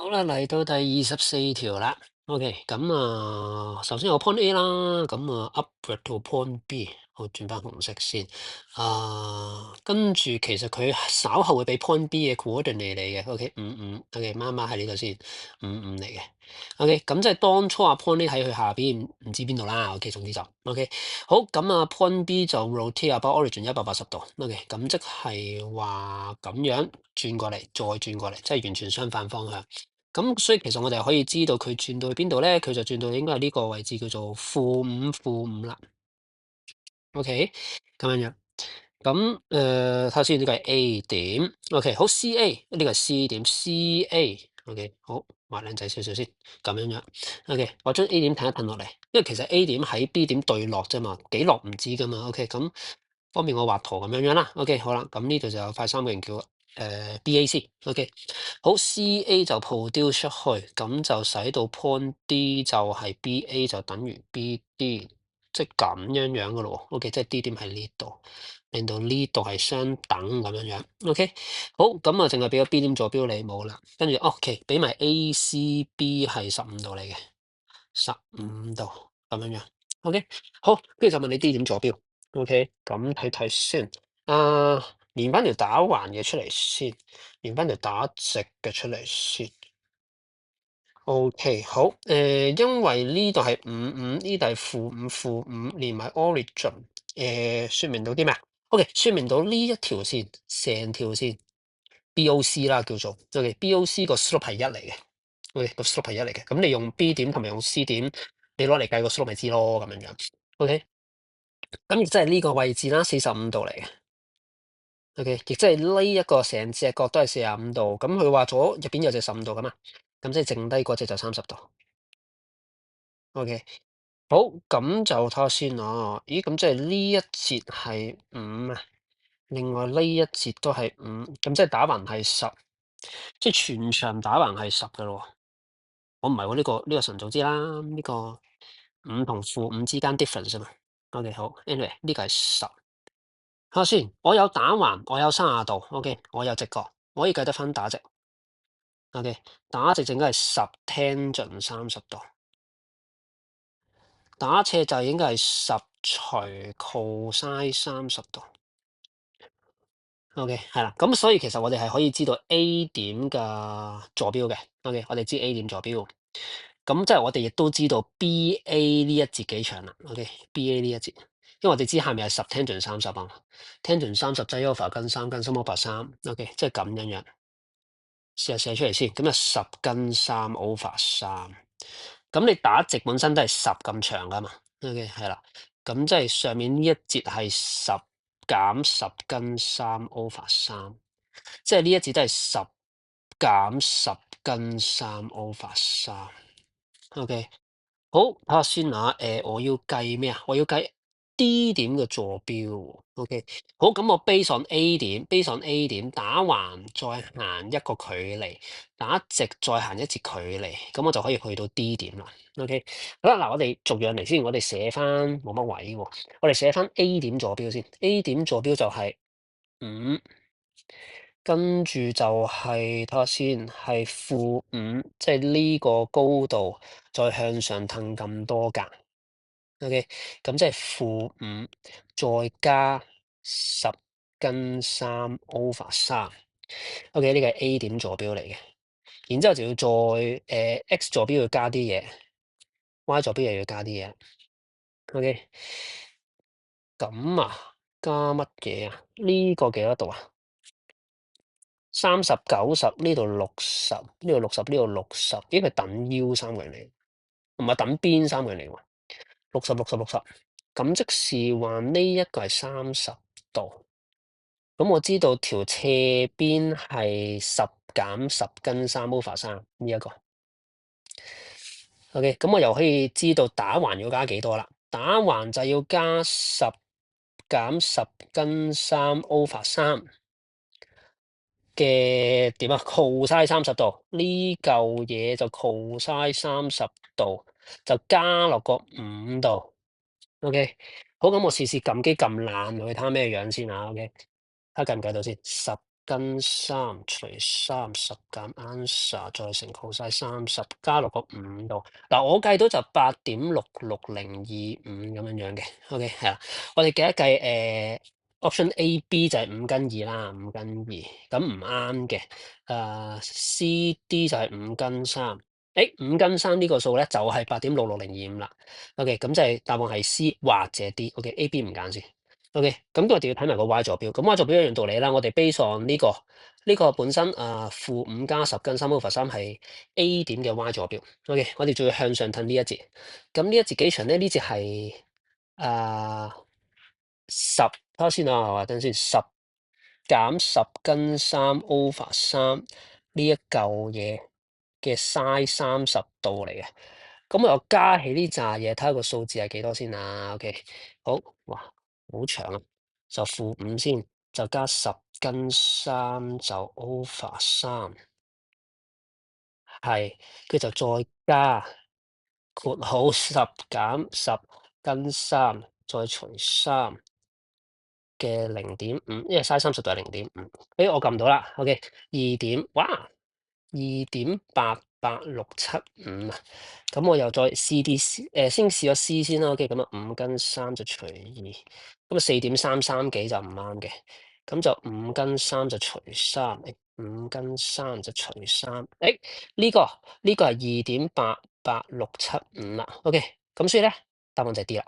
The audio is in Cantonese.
好啦，嚟到第24條啦。OK，咁首先有 point A 啦，咁upward 到 point B，我轉翻紅色先。跟住其實佢稍後會俾 point B 嘅 coordinate 你嘅。OK，OK，媽媽喺呢度先，55嚟嘅。OK，咁即係當初point A 喺佢下邊，唔知邊度啦。OK，總之就 OK。好，咁point B 就 rotate about origin 180度。OK，咁即係話咁樣轉過嚟，再轉過嚟，即係完全相反方向。咁所以其實我哋可以知道佢轉到去邊度咧，佢就轉到應該係呢個位置叫做-5啦。OK，咁樣樣。咁睇下先，呢個係 A 點。OK，好 CA，呢個係 C 點，CA。OK，好，畫靚仔少少先，咁樣樣。OK，我將 A 點褪一褪落嚟，因為其實 A 點喺 B 點對落啫嘛，幾落唔知噶嘛。OK，咁方便我畫圖咁樣樣啦。OK，好啦，咁呢度就有塊三角形叫BAC。OK，好 CA 就 produce 出去，咁就使到 point D 就係 BA 就等於 BD，即係咁樣樣噶咯。OK，即係 D 點喺呢度。令到呢度係相等咁樣樣，OK，好，咁淨係俾咗 B 點坐標你冇啦，跟住 OK，俾埋 ACB 係15度嚟嘅，15度咁樣樣，OK，好，跟住就問你 D 點坐標，OK，咁睇睇先，連翻條打橫嘅出嚟先，連翻條打直嘅出嚟先，OK，好，因為呢度係55，呢度係-5，連埋 origin，說明到啲咩啊？OK，說明到呢一條線，成條線 BOC 啦，叫做 OK，BOC 個 slope 係1嚟嘅，OK 個 slope 係1嚟嘅。咁你用 B 點同埋用 C 點，你攞嚟計個 slope 咪知咯，咁樣樣。OK，咁亦即係呢個位置啦，45度嚟嘅。OK，亦即係呢一個成隻角都係45度。咁佢話咗入邊有隻15度噶嘛，咁即係剩低嗰隻就30度。OK，好，咁就睇下先啊。咦，咁即係呢一節係5啊。另外呢一節都係5，咁即係打橫係10，即係全場打橫係10嘅咯。我唔係喎，呢個神早知啦，呢個5同-5之間 difference 啊嘛。OK，好，anyway 呢個係10。睇下先，我有打橫，我有30度，OK，我有直角，我可以計得翻打直。OK，打直應該係10 tangent 30度，打斜就應該係10除 cosine 30度。OK，係啦，咁所以其實我哋係可以知道 A 點嘅坐標嘅。OK，我哋知 A 點坐標，咁即係我哋亦都知道 BA 呢一節幾長啦。OK，BA 呢一節，因為我哋知下面係10 tangent 30啊，tangent 30即係 alpha 跟3跟 sin over 3。OK，即係咁樣樣，試下寫出嚟先。咁就10跟3 over 3，咁你打直本身都係10咁長噶嘛。OK，係啦，咁即係上面呢一節係10減10跟3 over 3，即係呢一節都係10減10跟3 over 3。OK，好，睇下先啊。我要計咩啊？我要計 D 點嘅坐標。OK，好，咁我 base on A 點打橫再行一個距離，打直再行一節距離，咁我就可以去到 D 點啦。OK，好啦，嗱，我哋逐樣嚟先，我哋寫翻冇乜位喎，我哋寫翻 A 點坐標先。A 點坐標就係5。跟住就係睇下先，係-5，即係呢個高度再向上騰咁多格。OK，咁即係-5再加10跟3 over 3。OK，呢個係 A 點坐標嚟嘅，然之後就要再X 坐標要加啲嘢，Y 坐標又要加啲嘢。OK，咁加乜嘢啊？呢個幾多度啊？30、90，呢度60，呢度60，呢度60，呢個係等腰三角形嚟，唔係等邊三角形嚟喎。60、60、60，咁即是話呢一個係30度。咁我知道條斜邊係10減10跟3 over 3呢一個。OK，咁我又可以知道打橫要加幾多啦？打橫就要加10減10跟3 over 3。嘅點啊？cosine 30度，呢嚿嘢就 cosine 30度，就加落個5度。OK，好，咁我試試撳機撳爛佢，睇下咩樣先啊。OK，睇下計唔計到先。10跟3除30減 answer 再乘 cos 30加落個5度。嗱，我計到就8.66025咁樣嘅。OK，係啦，我哋計一計option A、B 就係5跟2啦，5跟2，咁唔啱嘅。C、D 就係5跟3。5跟3呢個數咧就係8.66025啦。OK，咁即係答案係 C 或者 D。OK，A、B 唔揀先。OK，咁我哋要睇埋個 Y 坐標。咁 Y 坐標一樣道理啦。我哋 base on 呢個本身-5加10跟3/3係 A 點嘅 Y 坐標。OK，我哋仲要向上褪呢一節。咁呢一節幾長咧？呢節係10，睇下先啊，等先10減10跟3/3呢一嚿嘢嘅 sin 30度嚟嘅。咁我又加起呢扎嘢，睇下個數字係幾多先啊？OK，好，哇，好長啊，就-5先，就加10跟3就 over3，係，跟住就再加括號10減10跟3再除3嘅0.5，因為 sin 30度係0.5。我撳到啦，OK，哇，2.8865啊！咁我又再試啲先試咗 C 先啦，OK，咁啊5跟3就除2，咁啊4.33幾就唔啱嘅，咁就5跟3就除3，5跟3就除3，呢個係2.8865啦，OK，咁所以咧答案就係 D 啦。